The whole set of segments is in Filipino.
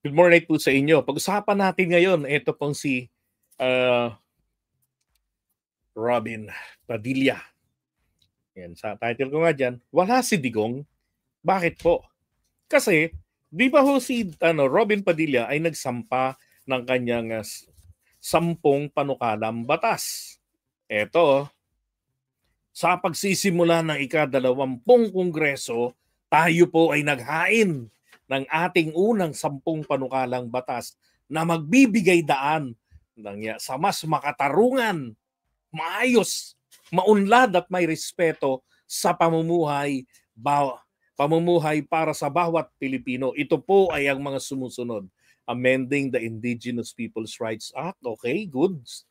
Good morning po sa inyo. Pag-usapan natin ngayon, ito pong si uh, Robin Padilla. Yan, sa title ko nga dyan, wala si Digong. Bakit po? Kasi, di ba ho si Robin Padilla ay nagsampa ng kanyang 10 panukalang batas. Ito, sa pagsisimula ng ika-20 Kongreso, tayo po ay naghain ng ating unang 10 panukalang batas na magbibigay daan sa mas makatarungan, maayos, maunlad at may respeto sa pamumuhay para sa bawat Pilipino. Ito po ay ang mga sumusunod. Amending the Indigenous Peoples' Rights Act. Okay, goods.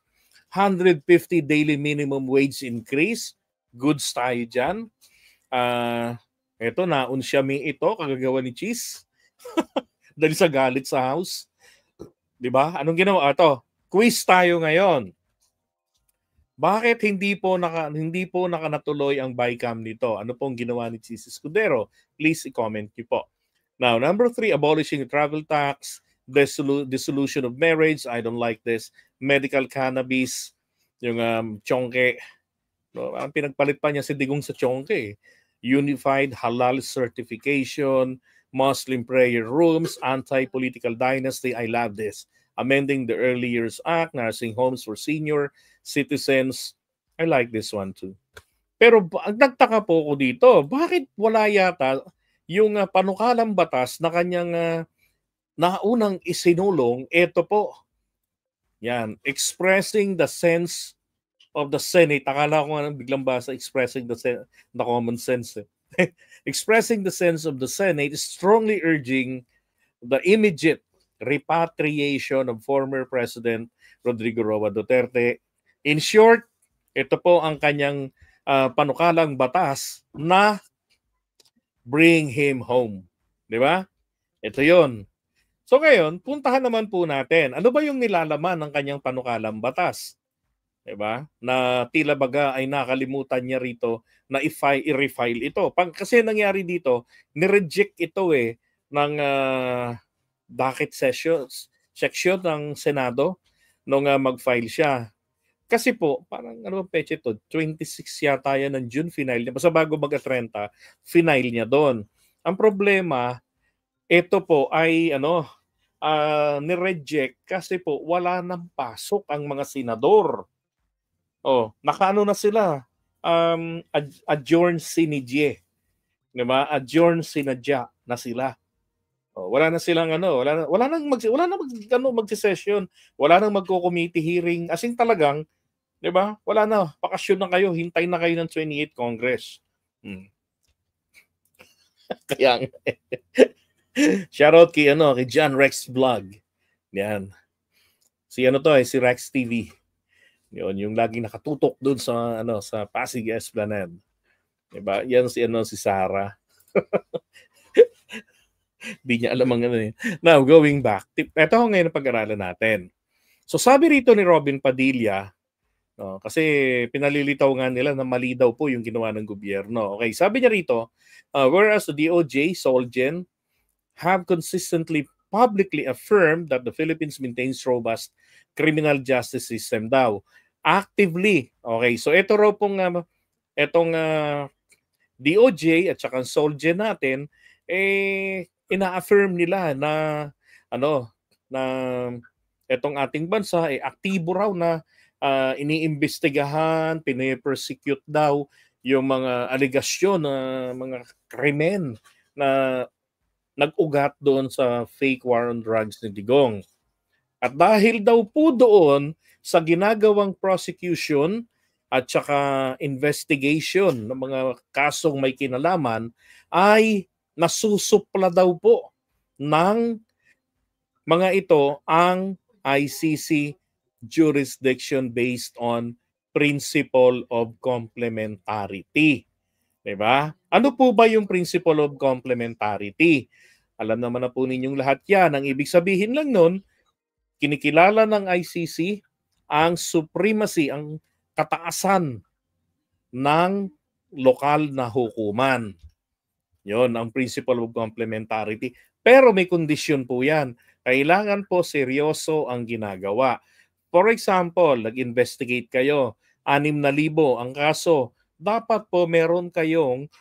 150 daily minimum wage increase. Goods tayo dyan. Ito, naunsyami ito, kagagawa ni Cheese. Dahil sa galit sa house. Diba? Anong ginawa? Ito, quiz tayo ngayon. Bakit hindi po nakanatuloy ang BICAM nito? Ano pong ginawa ni Cheese Escudero? Please i-comment niyo po. Now, number 3, abolishing travel tax, dissolution of marriage. I don't like this. Medical cannabis, yung chongke. No, ang pinagpalit pa niya si Digong sa chongke. Unified halal certification, Muslim prayer rooms, anti-political dynasty. I love this. Amending the Early Years Act, nursing homes for senior citizens. I like this one too. Pero ang nagtaka po ko dito, bakit wala yata yung panukalang batas na kanyang naunang isinulong? Ito po. Yan, expressing the sense of the Senate. Akala ko nga biglang basa, expressing the common sense. Expressing the sense of the Senate is strongly urging the immediate repatriation of former President Rodrigo Roa Duterte. In short, ito po ang kanyang panukalang batas na bring him home. Di ba? Ito yon. So ngayon, puntahan naman po natin. Ano ba yung nilalaman ng kanyang panukalang batas? Diba? Na tila baga ay nakalimutan niya rito na i-refile ito. Kasi nangyari dito, ni-reject ito ng docket section ng Senado nung mag-file siya. Kasi po, parang ano ba peche ito? 26 yata yan ng June final niya. Basta bago mag-30, final niya doon. Ang problema, ito po ay ni-reject kasi po wala nang pasok ang mga senador. Nakaano na sila. Adjourn sinidye. Diba? Adjourn sinadya na sila. Wala na silang wala nang magse-session, wala nang magko-committee hearing. As in talagang, 'di ba? Wala na, bakasyon na kayo, hintay na kayo ng 28th Congress. Kaya shoutout kay John Rex Vlog. Yan. Si si Rex TV. Yun, yung laging nakatutok doon sa Pasig Esplanade. Diba? Yan si Sarah. Di niya alam ang Now, going back. Ito ho ngayon ang pag-aralan natin. So, sabi rito ni Robin Padilla, kasi pinalilitaw nga nila na mali daw po yung ginawa ng gobyerno. Okay, sabi niya rito, whereas the DOJ, Solgen, have consistently publicly affirmed that the Philippines maintains robust criminal justice system daw. Actively. Okay, so ito raw pong DOJ at saka Solgen natin ina-affirm nila na na etong ating bansa ay aktibo raw na iniimbestigahan, pine-persecute daw yung mga aligasyon na mga krimen na nag-ugat doon sa fake war on drugs ni Digong. At dahil daw po doon sa ginagawang prosecution at saka investigation ng mga kasong may kinalaman ay nasusupla daw po ng mga ito ang ICC jurisdiction based on principle of complementarity. Diba? Ano po ba yung principle of complementarity? Alam naman na po ninyong lahat yan. Ang ibig sabihin lang nun, kinikilala ng ICC ang supremacy, ang kataasan ng lokal na hukuman. Yon ang principle of complementarity. Pero may kondisyon po yan. Kailangan po seryoso ang ginagawa. For example, nag-investigate kayo, 6,000 ang kaso. Dapat po meron kayong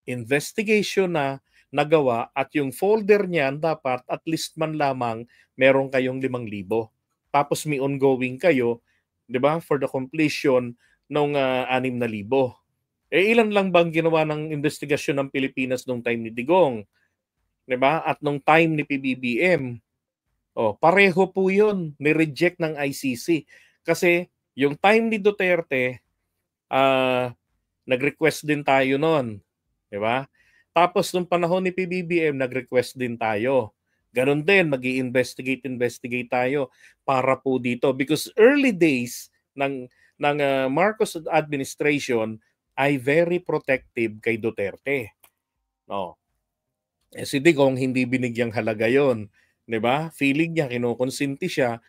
investigation na nagawa at yung folder niyan dapat at least man lamang meron kayong 5,000. Tapos may ongoing kayo, 'di ba, for the completion ng 6,000. Ilan lang bang ginawa ng investigasyon ng Pilipinas nung time ni Digong, 'di ba? At nung time ni PBBM. Pareho po 'yun, ni-reject ng ICC. Kasi yung time ni Duterte, nag-request din tayo noon, 'di ba? Tapos nung panahon ni PBBM, nag-request din tayo. Ganon din, mag-i-investigate tayo para po dito because early days ng Marcos administration ay very protective kay Duterte. No. Si Digong hindi binigyang halaga 'yon, 'di ba? Feeling niya kinukonsinti siya,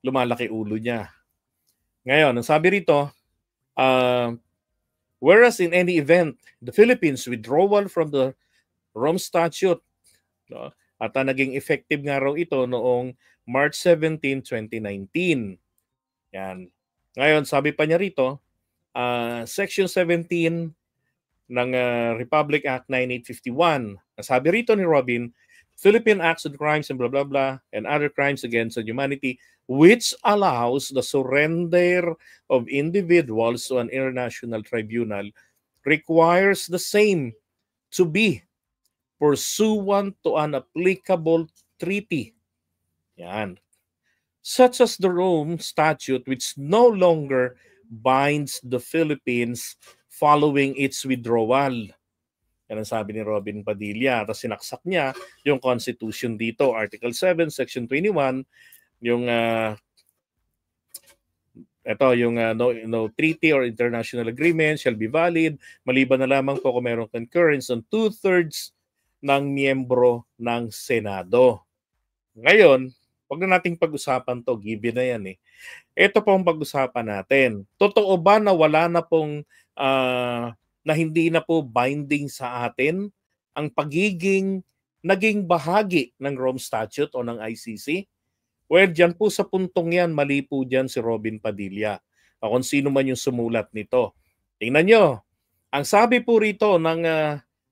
lumalaki ulo niya. Ngayon, ang sabi rito, whereas in any event, the Philippines withdrawal from the Rome Statute, no? At naging effective nga raw ito noong March 17, 2019. Yan. Ngayon, sabi pa niya rito, Section 17 ng Republic Act 9851. Sabi rito ni Robin, Philippine Acts on Crimes and blah blah blah and other crimes against humanity which allows the surrender of individuals to an international tribunal requires the same to be pursuant to an applicable treaty. Yan. Such as the Rome Statute which no longer binds the Philippines following its withdrawal. Yan ang sabi ni Robin Padilla. Tapos sinaksak niya yung Constitution dito, Article 7, Section 21, yung no treaty or international agreement shall be valid maliban na lamang po kung mayroong concurrence on 2/3 ng miyembro ng Senado. Ngayon, wag na nating pag-usapan to, given na yan eh. Ito po ang pag-usapan natin. Totoo ba na wala na pong na hindi na po binding sa atin ang naging bahagi ng Rome Statute o ng ICC? Well, dyan po sa puntong yan, mali po dyan si Robin Padilla. Kung sino man yung sumulat nito. Tingnan nyo. Ang sabi po rito ng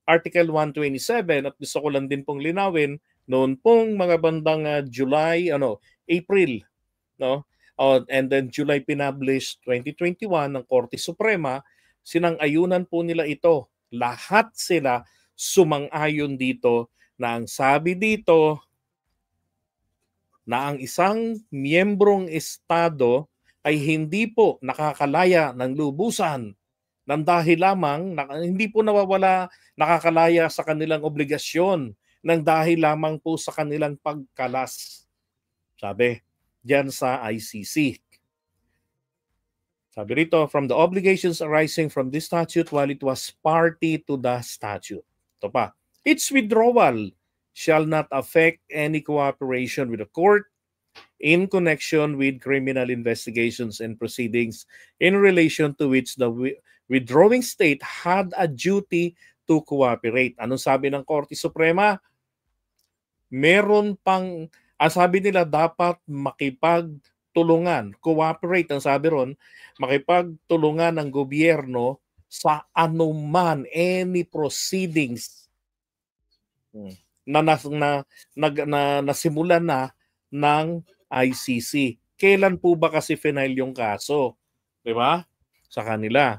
Article 127 at gusto ko lang din pong linawin noon pong mga bandang April, no? And then July pinublish 2021 ng Korte Suprema, sinang-ayunan po nila ito. Lahat sila sumang-ayon dito na ang sabi dito na ang isang miyembrong estado ay hindi po nakakalaya ng lubusan nang dahil lamang hindi po nakakalaya sa kanilang obligasyon nang dahil lamang po sa kanilang pagkalas. Sabi diyan sa ICC. Sabi rito, from the obligations arising from this statute while it was party to the statute. Ito pa, its withdrawal shall not affect any cooperation with the court in connection with criminal investigations and proceedings in relation to which the withdrawing state had a duty to cooperate. Anong sabi ng Korte Suprema? Meron pang, ang sabi nila dapat makipagtulungan, cooperate, ang sabi ron, makipagtulungan ng gobyerno sa anuman, any proceedings na nasimulan na ng ICC. Kailan po ba kasi final yung kaso? 'Di ba? Sa kanila.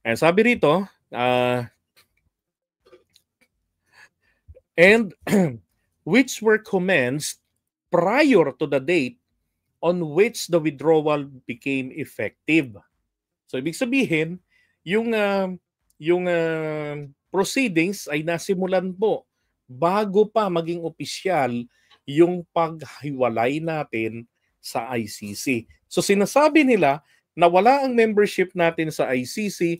And sabi rito, and which were commenced prior to the date on which the withdrawal became effective. So ibig sabihin, yung proceedings ay nasimulan po bago pa maging opisyal yung paghiwalay natin sa ICC. So sinasabi nila na wala ang membership natin sa ICC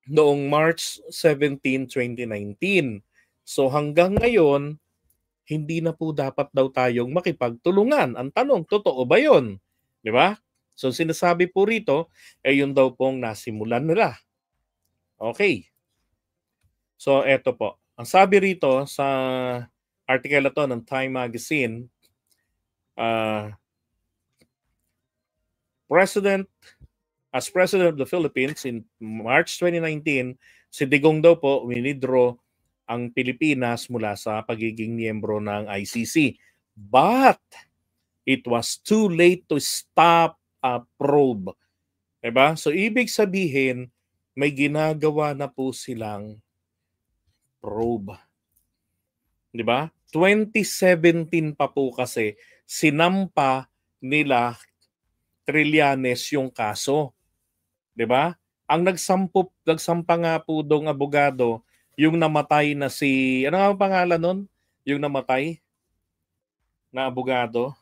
noong March 17, 2019. So hanggang ngayon, hindi na po dapat daw tayong makipagtulungan. Ang tanong, totoo ba yun? Di ba? So sinasabi po rito, yun daw pong nasimulan nila. Okay. So eto po. Ang sabi rito sa article na to ng Time Magazine. As President of the Philippines in March 2019, si Digong daw po winidraw ang Pilipinas mula sa pagiging miyembro ng ICC. But it was too late to stop a probe. Diba? So ibig sabihin, may ginagawa na po silang probe. Diba? 2017 pa po kasi sinampa nila Trillanes yung kaso. 'Di ba? Ang nagsampa nga po dong abogado, yung namatay na si, ano nga ang pangalan nun? Yung namatay na abogado.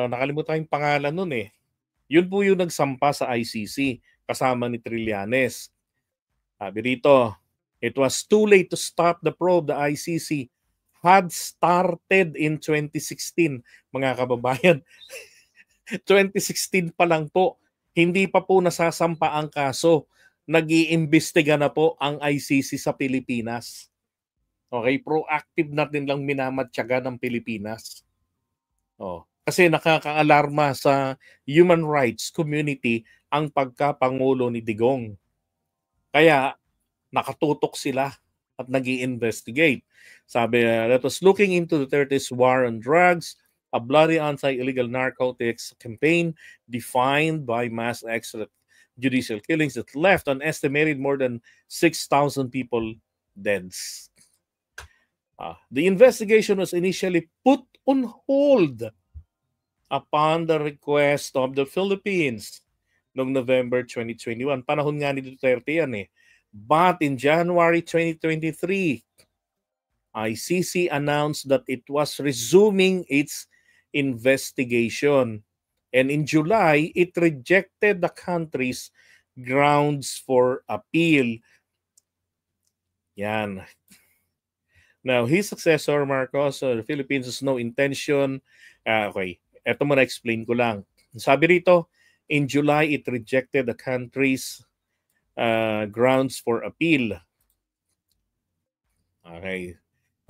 Nakalimutan yung pangalan nun eh. Yun po yung nagsampa sa ICC kasama ni Trillanes. Sabi rito, it was too late to stop the probe. The ICC had started in 2016. Mga kababayan, 2016 pa lang po. Hindi pa po nasasampa ang kaso. Nag-iimbestiga na po ang ICC sa Pilipinas. Okay, proactive na din lang minamatyaga ng Pilipinas. Kasi nakakaalarma sa human rights community ang pagkapangulo ni Digong. Kaya nakatutok sila at nag-i-investigate. Sabi, let us looking into the 30s war on drugs, a bloody anti-illegal narcotics campaign defined by mass extrajudicial killings that left an estimated more than 6,000 people dead. The investigation was initially put on hold upon the request of the Philippines noong November 2021. Panahon nga ni Duterte yan eh. But in January 2023, ICC announced that it was resuming its investigation. And in July, it rejected the country's grounds for appeal. Yan. Now, his successor, Marcos, the Philippines has no intention. Okay, eto muna explain ko lang. Sabi rito, in July, it rejected the country's grounds for appeal. Okay.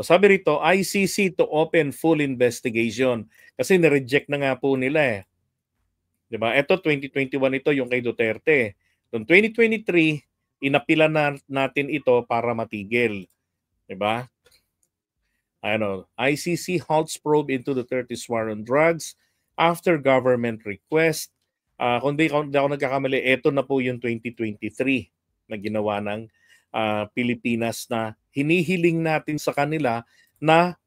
So sabi rito, ICC to open full investigation. Kasi na-reject na nga po nila eh. Diba? Ito, 2021 ito, yung kay Duterte. Noong 2023, inapilan na natin ito para matigil. Diba? ICC halts probe into the 30s war on drugs after government request. Kung di ako nagkakamali, ito na po yung 2023 na ginawa ng Pilipinas na hinihiling natin sa kanila na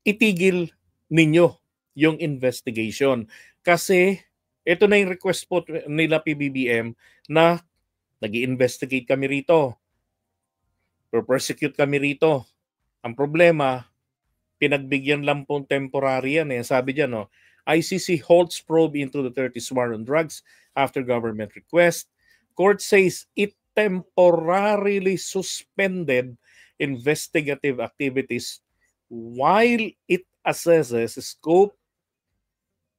itigil ninyo yung investigation. Kasi ito na yung request po nila PBBM na nag-i-investigate kami rito. Persecute kami rito. Ang problema, pinagbigyan lang pong temporary yan eh. Sabi dyan, no, ICC halts probe into the 30s war on drugs after government request. Court says it temporarily suspended investigative activities while it assesses scope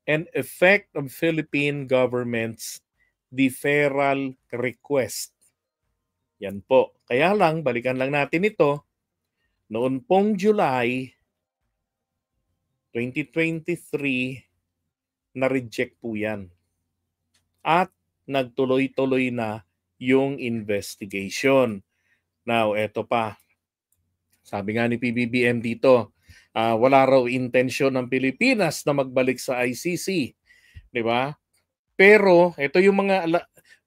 and effect of Philippine government's deferral request. Yan po. Kaya lang, balikan lang natin ito. Noon pong July 2023, na-reject po yan. At nagtuloy-tuloy na yung investigation. Now, eto pa. Sabi nga ni PBBM dito, wala raw intensyon ng Pilipinas na magbalik sa ICC. 'Di ba? Pero ito yung mga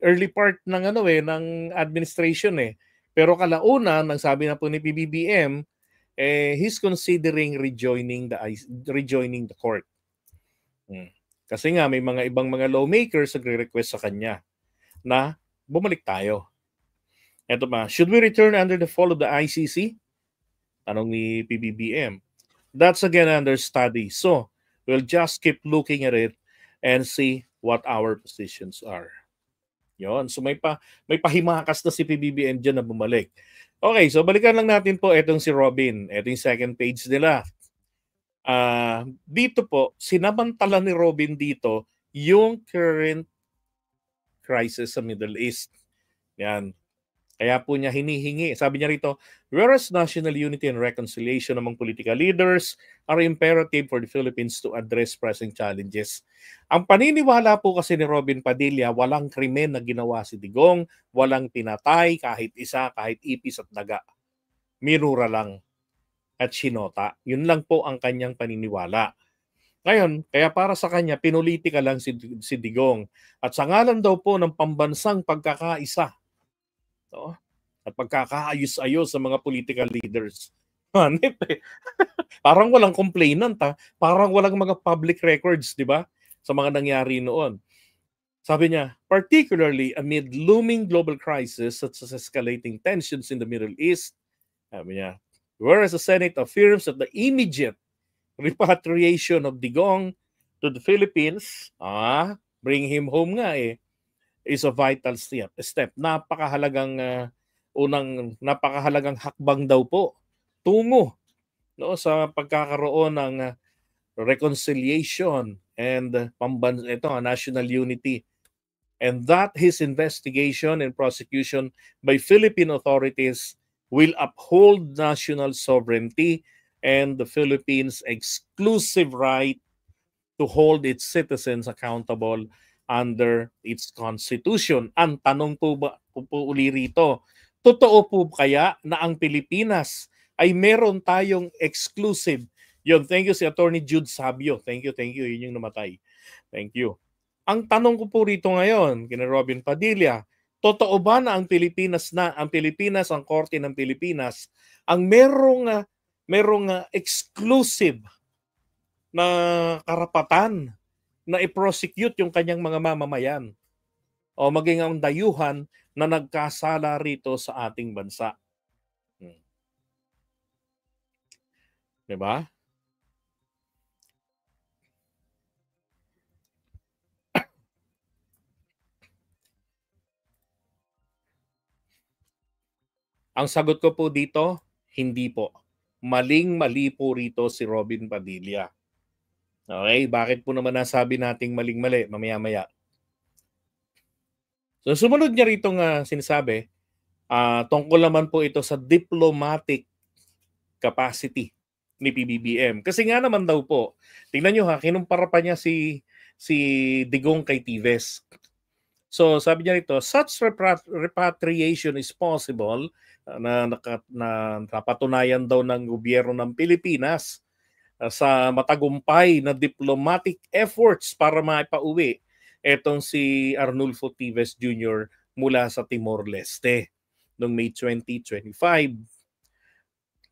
early part ng ng administration eh. Pero kalauna, nang sabi na po ni PBBM, he's considering rejoining the court. Kasi nga may mga ibang mga lawmakers nagre-request sa kanya na bumalik tayo. Eto pa, should we return under the fall of the ICC? Tanong ni PBBM. That's again under study. So, we'll just keep looking at it and see what our positions are. Yon. So may pahimakas na si PBBM dyan na bumalik. Okay, so balikan lang natin po itong si Robin. Ito yung second page nila. Dito po, sinamantala ni Robin dito yung current crisis sa Middle East. Yan. Kaya po niya hinihingi. Sabi niya rito, whereas national unity and reconciliation among political leaders are imperative for the Philippines to address pressing challenges. Ang paniniwala po kasi ni Robin Padilla, walang krimen na ginawa si Digong, walang pinatay kahit isa, kahit ipis at daga. Mirura lang at sinota. Yun lang po ang kanyang paniniwala. Ngayon, kaya para sa kanya, pinulitika lang si Digong. At sa ngalan daw po ng pambansang pagkakaisa, no? At pagkakaayos-ayos sa mga political leaders. Hanip eh. Parang walang complainant ha. Parang walang mga public records, di ba? Sa mga nangyari noon. Sabi niya, particularly amid looming global crisis such as escalating tensions in the Middle East, sabi niya, whereas the Senate affirms that the immediate repatriation of Digong to the Philippines, bring him home nga eh, is a vital step. Napakahalagang hakbang daw po tungo no sa pagkakaroon ng reconciliation and national unity, and that his investigation and prosecution by Philippine authorities will uphold national sovereignty and the Philippines' exclusive right to hold its citizens accountable under its constitution. Ang tanong po uli rito, totoo po kaya na ang Pilipinas ay meron tayong exclusive? Yun, thank you si Attorney Jude Sabio. Thank you. Yun yung namatay. Thank you. Ang tanong ko po rito ngayon, kina Robin Padilla, totoo ba na ang Pilipinas, ang Korte ng Pilipinas, ang merong exclusive na karapatan na i-prosecute yung kanyang mga mamamayan o maging ang dayuhan na nagkasala rito sa ating bansa. Diba? Ang sagot ko po dito, hindi po. Maling-mali po rito si Robin Padilla. Okay, bakit po naman nasabi nating maling-mali mamaya-maya? So sumunod niya rito nga sinasabi, tungkol naman po ito sa diplomatic capacity ni PBBM. Kasi nga naman daw po, tingnan nyo ha, kinumpara pa niya si Digong kay Tives. So sabi niya rito, such repatriation is possible na napatunayan daw ng gobyerno ng Pilipinas sa matagumpay na diplomatic efforts para maipauwi etong si Arnulfo Tives Jr. mula sa Timor-Leste noong May 2025.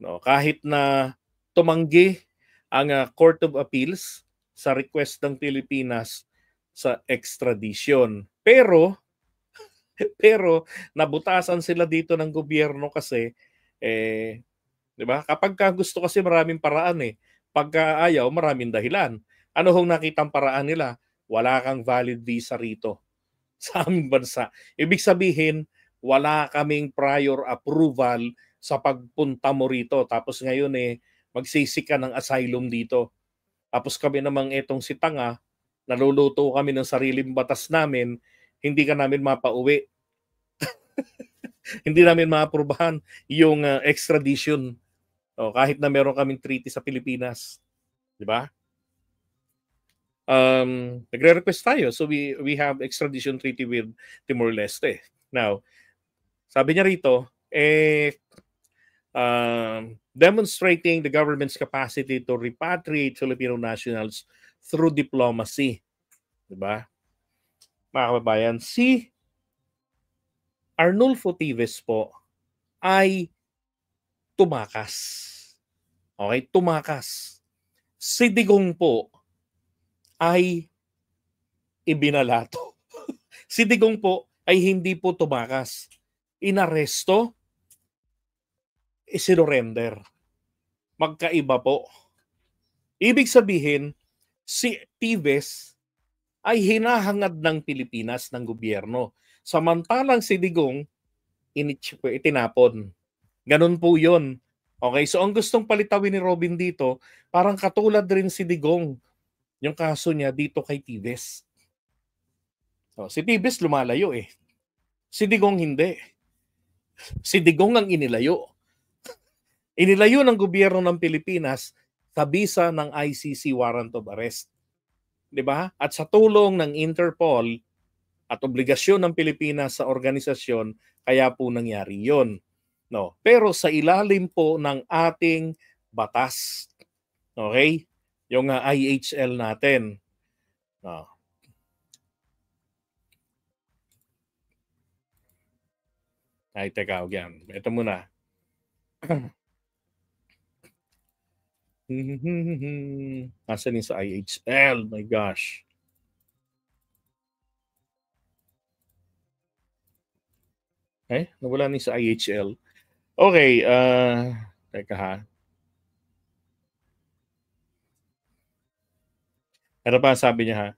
No, kahit na tumanggi ang Court of Appeals sa request ng Pilipinas sa extradition. Pero nabutasan sila dito ng gobyerno kasi 'di ba? Kapag gusto kasi maraming paraan eh. Pagka ayaw, maraming dahilan. Ano hong nakitang paraan nila? Wala kang valid visa rito sa aming bansa. Ibig sabihin, wala kaming prior approval sa pagpunta mo rito. Tapos ngayon magsisik ka ng asylum dito. Tapos kami namang etong si Tanga, naluluto kami ng sariling batas namin, hindi ka namin mapauwi. Hindi namin maaprubahan yung extradition. Kahit na meron kaming treaty sa Pilipinas. Di ba? Nagre-request tayo. So we have extradition treaty with Timor-Leste. Now, sabi niya rito, demonstrating the government's capacity to repatriate Filipino nationals through diplomacy. Diba? Mga kababayan, si Arnulfo Tives po ay tumakas. Okay? Tumakas. Si Digong po ay ibinalato. Si Digong po ay hindi po tumakas. Inaresto, isinurrender. Magkaiba po. Ibig sabihin, si Tives ay hinahangad ng Pilipinas ng gobyerno. Samantalang si Digong, itinapon. Ganun po yun. Okay, so ang gustong palitawin ni Robin dito, parang katulad rin si Digong. Yung kaso niya dito kay Tives. So, si Tives lumalayo eh. Si Digong hindi. Si Digong ang inilayo. Inilayo ng gobyerno ng Pilipinas sa bisa ng ICC warrant of arrest. 'Di ba? At sa tulong ng Interpol at obligasyon ng Pilipinas sa organisasyon, kaya po nangyari 'yon. No. Pero sa ilalim po ng ating batas. Okay? Yung IHL natin. No. Ay, teka, yan. Ito muna. Nasaan yung sa IHL? My gosh. Nawala na yung sa IHL. Okay, teka ha. Ano pa sabi niya ha?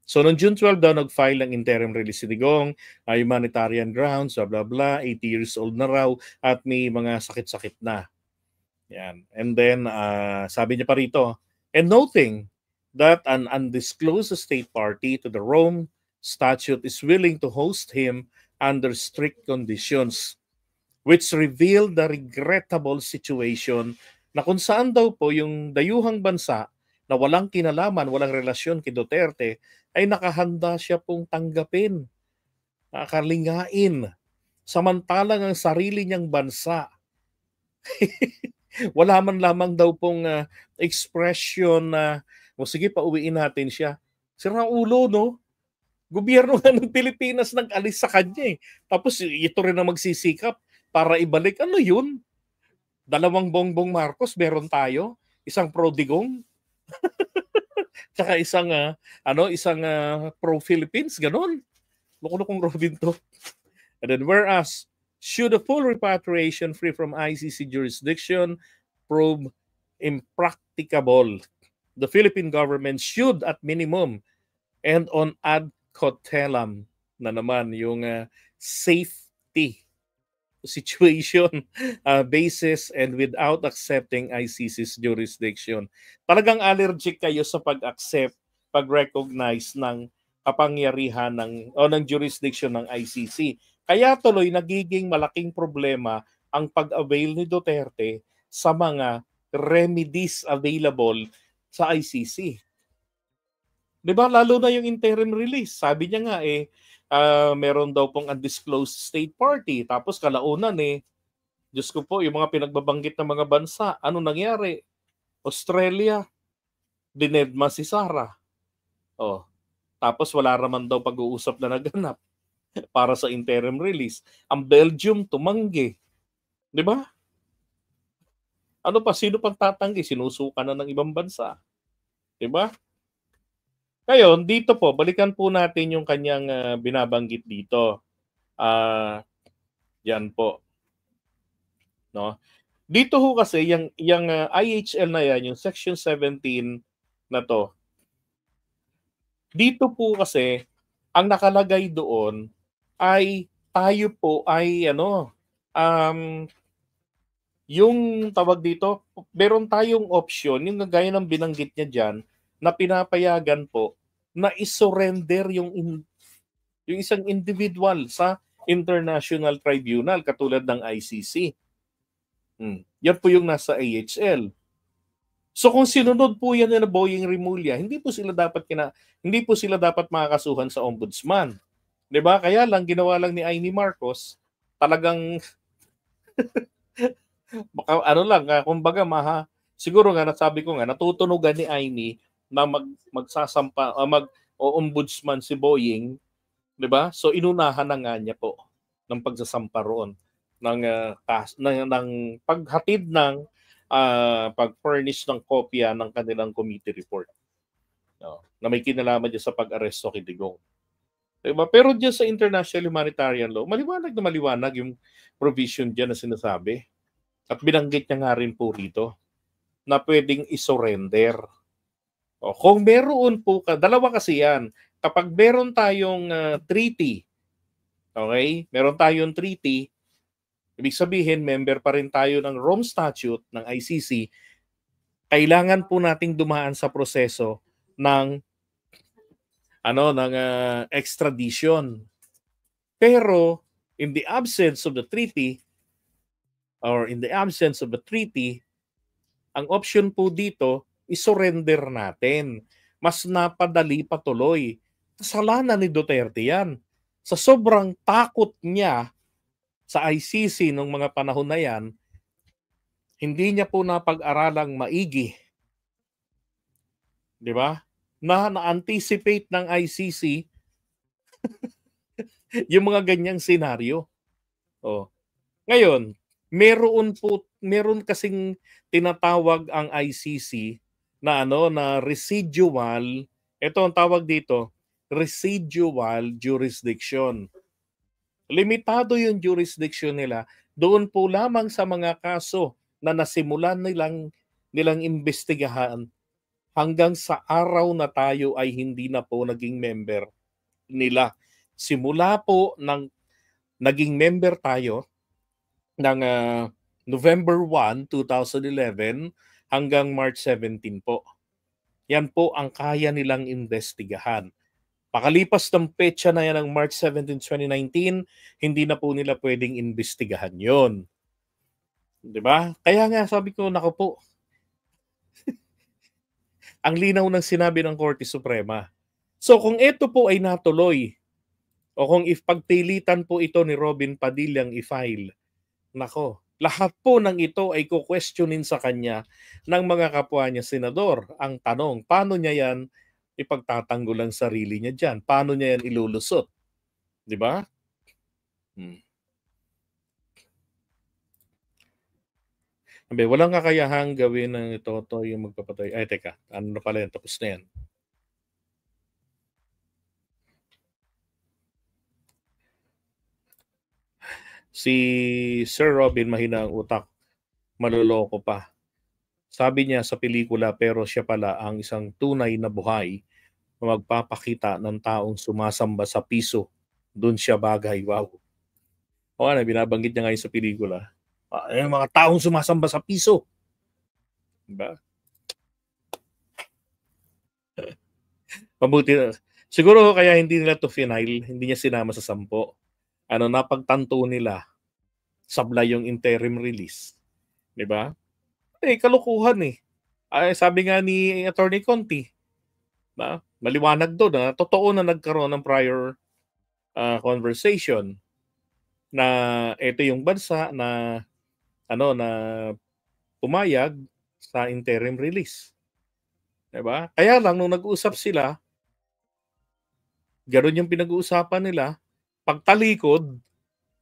So noong June 12 daw nag-file ng interim release si Digong, humanitarian grounds, blah blah blah, 80 years old na raw at may mga sakit-sakit na. Yan. And then sabi niya pa rito, and noting that an undisclosed state party to the Rome Statute is willing to host him under strict conditions, which revealed the regrettable situation na kung saan daw po yung dayuhang bansa na walang kinalaman, walang relasyon kay Duterte, ay nakahanda siya pong tanggapin, kalingain. Samantalang ang sarili niyang bansa, wala man lamang daw pong expression na, sige, pauwiin natin siya. Sira ulo, no? Gobyerno nga ng Pilipinas nag-alis sa kanya eh. Tapos ito rin ang magsisikap para ibalik. Ano yun? Dalawang Bongbong Marcos meron tayo? Isang pro-Digong? Tsaka isang pro-Philippines, ganon. Loko-lokong Robin to. And then whereas, should a full repatriation free from ICC jurisdiction prove impracticable, the Philippine government should at minimum and on ad cautelam na naman yung safety situation basis and without accepting ICC's jurisdiction. Talagang allergic kayo sa pag-accept, pag-recognize ng kapangyarihan ng jurisdiction ng ICC. Kaya tuloy nagiging malaking problema ang pag-avail ni Duterte sa mga remedies available sa ICC. 'Di ba? Lalo na yung interim release. Sabi niya nga meron daw pong undisclosed state party. Tapos kalaunan Diyos ko po, yung mga pinagbabanggit ng mga bansa, ano nangyari? Australia, dinedma si Sara. Tapos wala naman daw pag-uusap na naganap para sa interim release. Ang Belgium tumanggi. 'Di ba? Ano pa, sino pang tatanggi? Sinusuka na ng ibang bansa. 'Di ba? Ngayon, dito po, balikan po natin yung kanyang binabanggit dito. Yan po. No? Dito ho kasi, yung IHL na yan, yung Section 17 na to, dito po kasi, ang nakalagay doon ay tayo po ay yung tawag dito, meron tayong option, yung gaya ng binanggit niya dyan, na pinapayagan po na isurrender yung isang individual sa International Tribunal katulad ng ICC. Yan po yung nasa AHL. So kung sinunod po yan na Boying Rimulya, hindi po sila dapat makakasuhan sa ombudsman. 'Di ba? Kaya lang ginawa lang ni Amy Marcos, talagang kumbaga siguro nga nasabi ko nga natutunugan ni Amy na magsasampa ombudsman si Boying, 'di ba? So inunahan na nga niya po ng pagsasampa roon ng paghatid ng pag-furnish ng kopya ng kanilang committee report. Na may kinalaman diyan sa pag-aresto kay Digong. 'Di ba? Pero diyan sa international humanitarian law, maliwanag yung provision diyan na sinasabi. At binanggit niya nga rin po rito na pwedeng isurrender. Kung meron po dalawa kasi yan. Kapag meron tayong treaty, okay? Meron tayong treaty, ibig sabihin member pa rin tayo ng Rome Statute ng ICC, kailangan po nating dumaan sa proseso ng extradition. Pero In the absence of the treaty, ang option po dito, isurrender natin. Mas napadali patuloy. Kasalanan ni Duterte yan. Sa sobrang takot niya sa ICC nung mga panahon na yan, hindi niya po napag-aralang maigi. Di ba? Na-anticipate ng ICC yung mga ganyang senaryo. Oh. Ngayon, meron kasing tinatawag ang ICC na na residual, ito ang tawag dito, residual jurisdiction. Limitado yung jurisdiction nila doon po lamang sa mga kaso na nasimulan nilang imbestigahan hanggang sa araw na tayo ay hindi na po naging member nila. Simula po ng naging member tayo ng November 1, 2011 hanggang March 17 po. Yan po ang kaya nilang imbestigahan. Pakalipas ng petsa na yan ng March 17, 2019, hindi na po nila pwedeng imbestigahan yon. Diba? Kaya nga sabi ko, nako po, ang linaw ng sinabi ng Korte Suprema. So kung ito po ay natuloy, o kung pagpilitan po ito ni Robin Padillang i-file, nako, lahat po ng ito ay kukwestiyonin sa kanya ng mga kapwa niya senador. Ang tanong, paano niya yan ipagtatanggol ang sarili niya dyan? Paano niya yan ilulusot? Di ba? Walang kakayahang gawin ng ito yung magpapatay. Ay, teka. Ano na pala yan? Tapos na yan. Si Sir Robin mahina ang utak. Maloloko pa. Sabi niya sa pelikula pero siya pala ang isang tunay na buhay na magpapakita ng taong sumasamba sa piso. Doon siya bagay. Wow. O ano, binabanggit niya ngayon sa pelikula. Yung mga taong sumasamba sa piso. Diba? Mabuti na. Siguro kaya hindi nila to final, hindi niya sinama sa 10. Napagtanto nila, sablay yung interim release. Diba? Kalukuhan eh. Sabi nga ni Attorney Conti, maliwanag doon na totoo na nagkaroon ng prior conversation na ito yung bansa na na pumayag sa interim release. Diba? Kaya lang nung nag-uusap sila, gano'n yung pinag-uusapan nila, pagtalikod,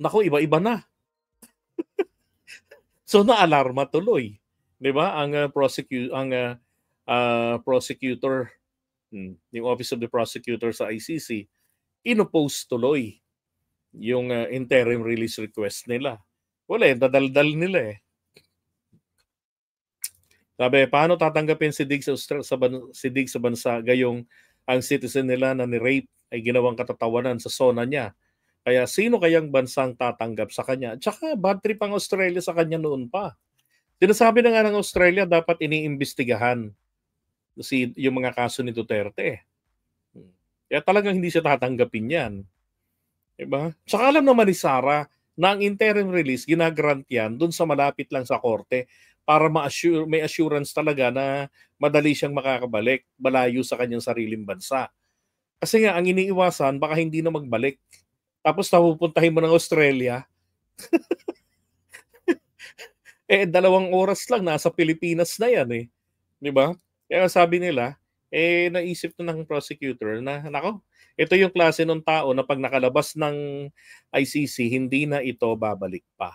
naku, iba-iba na. So na-alarma tuloy. 'Di ba? Ang prosecutor, yung Office of the Prosecutor sa ICC, inopose tuloy yung interim release request nila. Wala, dadaldal nila eh. Sabi, paano tatanggapin si Dig sa bansa gayong ang citizen nila na ni-rape ay ginawang katatawanan sa zona niya? Kaya sino kayang bansang tatanggap sa kanya? At saka bad trip ang Australia sa kanya noon pa. Sinasabi na nga ng Australia dapat iniimbestigahan yung mga kaso ni Duterte. Kaya talagang hindi siya tatanggapin yan. Diba? Saka alam naman ni Sara na ang interim release, ginagrant yan dun sa malapit lang sa korte para may assurance talaga na madali siyang makakabalik, malayo sa kanyang sariling bansa. Kasi nga, ang iniiwasan, baka hindi na magbalik. Tapos napupuntahin mo ng Australia, 2 oras lang, nasa Pilipinas na yan eh. Di ba? Kaya sabi nila, naisip na ng prosecutor na, nako, ito yung klase ng tao na pag nakalabas ng ICC, hindi na ito babalik pa.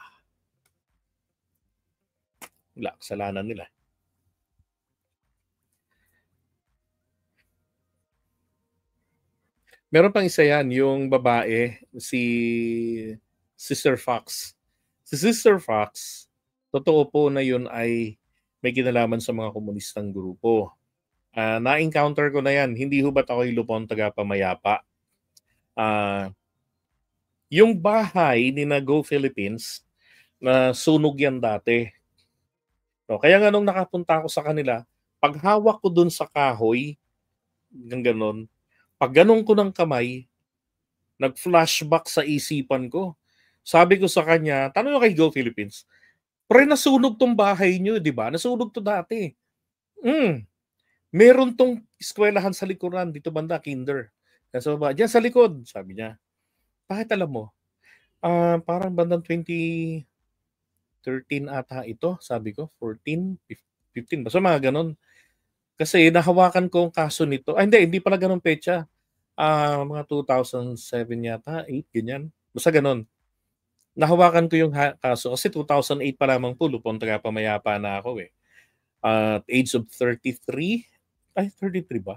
Wala, kasalanan nila. Meron pang isa yan, yung babae, si Sister Fox. Si Sister Fox, totoo po na yun ay may kinalaman sa mga komunistang grupo. Na-encounter ko na yan. Hindi ho ba't ako'y lupon taga-pamayapa? Yung bahay ni na Go Philippines, na sunog yan dati. Kaya nga nung nakapunta ako sa kanila, pag hawak ko dun sa kahoy, ganon, pag ganun ko ng kamay, nag-flashback sa isipan ko. Sabi ko sa kanya, tanong nyo kay Go Philippines, pre, nasunog tong bahay nyo, di ba? Nasunog to dati. Meron tong eskwelahan sa likuran, dito banda, kinder. Nasa baba, diyan sa likod, sabi niya. Bakit alam mo? Parang bandang 2013 ata ito, sabi ko. 14, 15, basta mga ganon. Kasi nahawakan ko ang kaso nito. Hindi pala ganun petsa. Mga 2007 yata, 8, ganyan. Basta ganon. Nahawakan ko yung kaso kasi 2008 pa lamang po, lupon tagapamayapa na ako eh. At age of 33, 33 ba?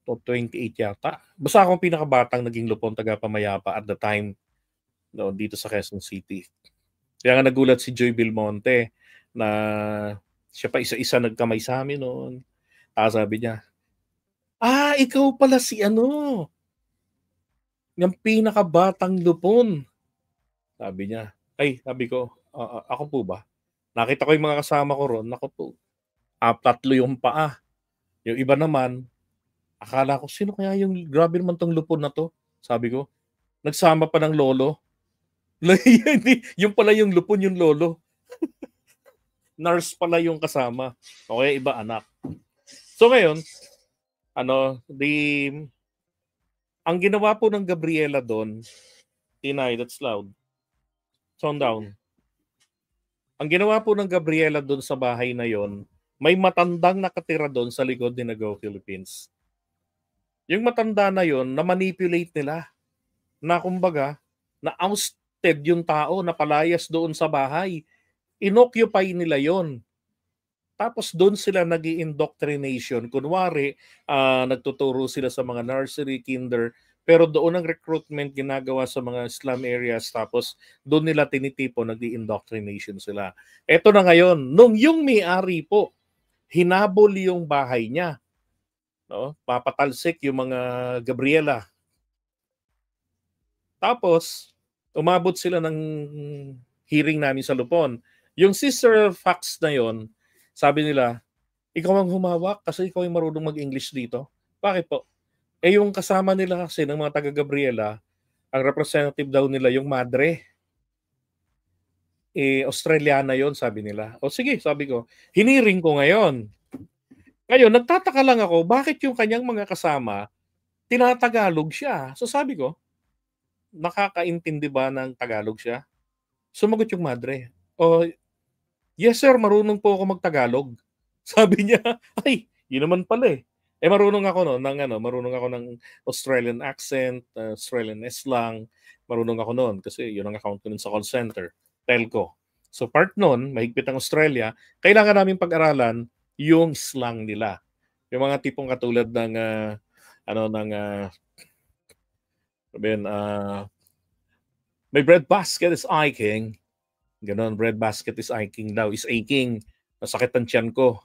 O 28 yata. Basta akong pinakabatang naging lupon tagapamayapa at the time dito sa Quezon City. Kaya nga nagulat si Joy Belmonte na siya pa isa-isa nagkamay sa amin noon. Sabi niya, ikaw pala si ano, yung pinakabatang lupon. Sabi niya. Sabi ko, ako po ba? Nakita ko yung mga kasama ko ron, ako po, 3 yung paa. Yung iba naman, akala ko, sino kaya yung grabe naman tong lupon na to? Sabi ko, nagsama pa ng lolo. Yung pala yung lupon, yung lolo. Nurse pala yung kasama. Okay, iba anak. So ngayon, ang ginawa po ng Gabriela doon, Tinay, that's loud. Tone down. Ang ginawa po ng Gabriela doon sa bahay na yon, may matandang nakatira doon sa likod ni Go Philippines. Yung matanda na yon, na-manipulate nila. Na kumbaga, na-ousted yung tao, na palayas doon sa bahay. Inoccupy nila yon. Tapos doon sila nag-i-indoctrination. Kunwari, nagtuturo sila sa mga nursery, kinder, pero doon ang recruitment ginagawa sa mga slum areas, tapos doon nila tinitipo, nag-i-indoctrination sila. Eto na ngayon, nung yung may-ari po, hinabol yung bahay niya. No? Papatalsik yung mga Gabriela. Tapos, umabot sila ng hearing namin sa Lupon. Yung Sister Fox na yon, sabi nila, ikaw ang humawak kasi ikaw yung marunong mag-English dito. Bakit po? Yung kasama nila kasi ng mga taga-Gabriela, ang representative daw nila yung madre. Australiana yon, sabi nila. O sige, sabi ko, hiniring ko ngayon. Ngayon, nagtataka lang ako, bakit yung kanyang mga kasama, tinatagalog siya? So sabi ko, nakakaintindi ba ng Tagalog siya? Sumagot yung madre. Yes sir, marunong po ako mag-Tagalog. Sabi niya, yun naman pala eh. Marunong ako marunong ako ng Australian accent, Australian slang, marunong ako noon kasi yun ang account ko nun sa call center, telco. So part noon, mahigpit ang Australia, kailangan namin pag-aralan yung slang nila. Yung mga tipong katulad ng may bread basket is aching. Ganon, bread basket is aching daw, is aching. Masakit ang tiyan ko.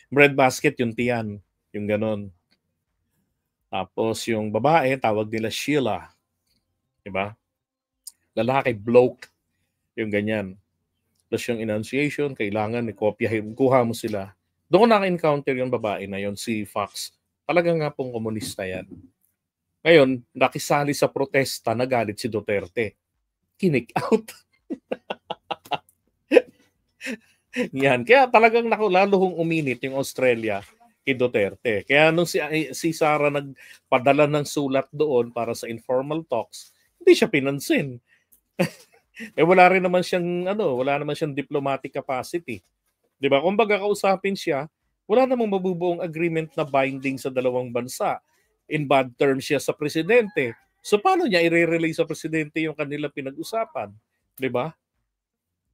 Bread basket yung tiyan. Yung ganon. Tapos yung babae, tawag nila Sheila. Diba? Lalaki, bloke. Yung ganyan. Plus yung enunciation, kailangan kuha mo sila. Doon ko naka-encounter yung babae na yon, si Fox. Talagang nga pong komunista yan. Ngayon, nakisali sa protesta, nagalit si Duterte. Kinik out. Yan. Kaya talagang laluhong uminit yung Australia kay Duterte. Kaya nung si Sara nagpadala ng sulat doon para sa informal talks, hindi siya pinansin. Wala naman siyang diplomatic capacity. 'Di ba? Kung baga kausapin siya, wala namang mabubuong agreement na binding sa dalawang bansa. In bad terms siya sa presidente. So paano niya i-relay sa presidente yung kanila pinag-usapan? 'Di ba?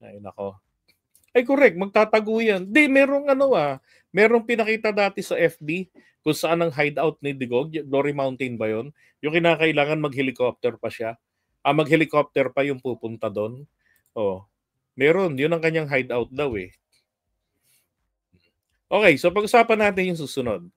Ay nako. Correct, magtatago yan. Merong pinakita dati sa FB kung saan ang hideout ni Digog, Glory Mountain ba yon? Yung kinakailangan mag-helicopter pa siya. Mag-helicopter pa yung pupunta doon. Meron. Yun ang kanyang hideout daw eh. Okay, so pag-usapan natin yung susunod.